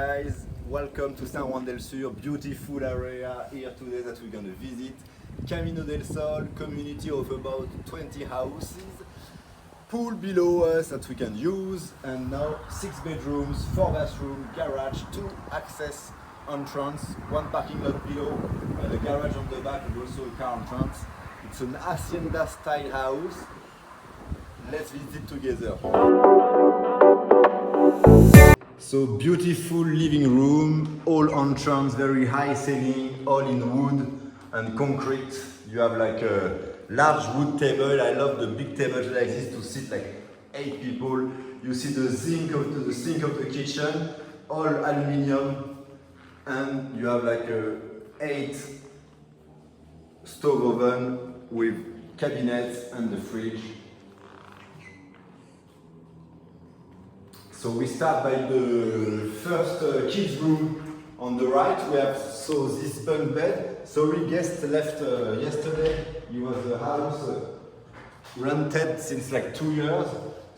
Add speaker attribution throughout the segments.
Speaker 1: guys, welcome to San Juan del Sur, beautiful area here today that we're gonna visit. Camino del Sol, community of about 20 houses, pool below us that we can use, and now 6 bedrooms, 4 bathrooms, garage, 2 access entrance, 1 parking lot below, and a garage on the back and also a car entrance. It's an Hacienda-style house. Let's visit it together. So beautiful living room, all entrance, very high ceiling, all in wood and concrete. You have like a large wood table. I love the big tables like this to sit like 8 people. You see the sink of the kitchen, all aluminium, and you have like a 8 stove oven with cabinets and the fridge. So we start by the first kids room on the right. We have this bunk bed. Sorry, guest left yesterday. He was a house rented since like 2 years,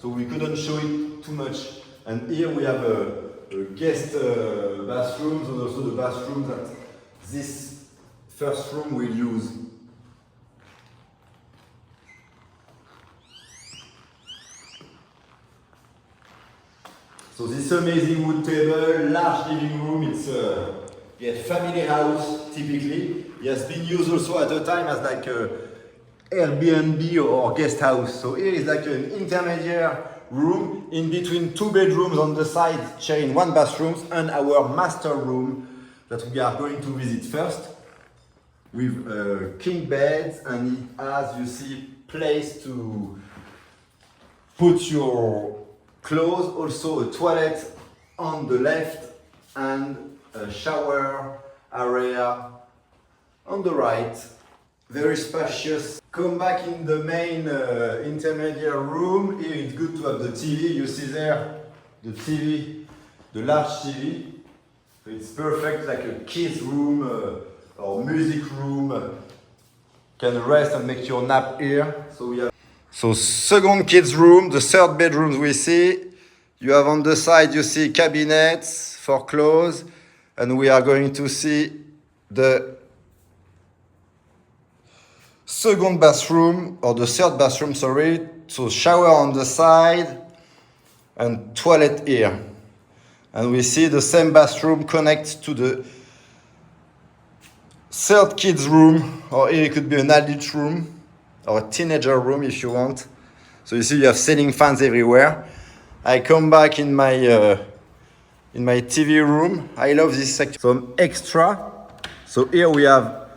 Speaker 1: so we couldn't show it too much. And here we have a guest bathrooms and also the bathroom that this first room will use. So this amazing wood table, large living room, it's a family house typically. It has been used also at the time as like a Airbnb or guest house. So here is like an intermediate room in between 2 bedrooms on the side, sharing 1 bathroom, and our master room that we are going to visit first, with king beds, and it has, you see, place to put your clothes, also a toilet on the left and a shower area on the right. Very spacious. Come back in the main intermediate room. Here it's good to have the TV. You see there the TV, the large TV. So it's perfect, like a kids room or music room. Can rest and make your nap here. So we have. So second kids room, the 3rd bedroom we see. You have on the side, you see cabinets for clothes, and we are going to see the 2nd bathroom, or the 3rd bathroom, sorry. So shower on the side and toilet here. And we see the same bathroom connect to the 3rd kids room, or here it could be an adult room, or a teenager room if you want. So you see you have ceiling fans everywhere. I come back in my TV room. I love this section. Some extra. So here we have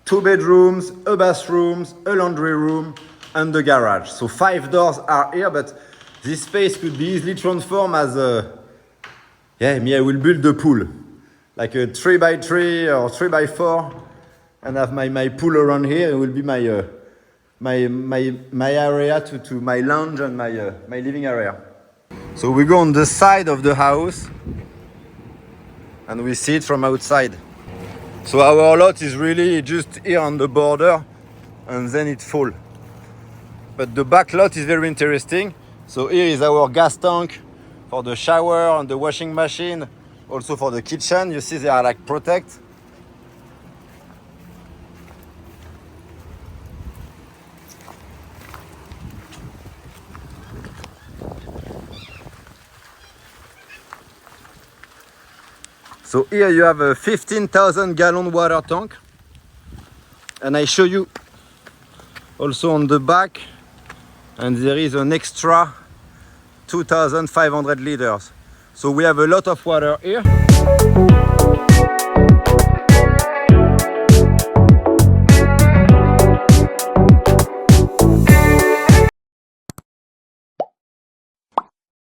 Speaker 1: 2 bedrooms, a bathroom, a laundry room, and the garage. So 5 doors are here, but this space could be easily transformed as a, I will build a pool. Like a 3x3 or 3x4, and have my pool around here. It will be my area to my lounge and my living area. So we go on the side of the house and we see it from outside. So our lot is really just here on the border and then it falls. But the back lot is very interesting. So here is our gas tank for the shower and the washing machine, also for the kitchen. You see they are like protect. So here you have a 15,000 gallon water tank, and I show you also on the back, and there is an extra 2,500 liters. So we have a lot of water here.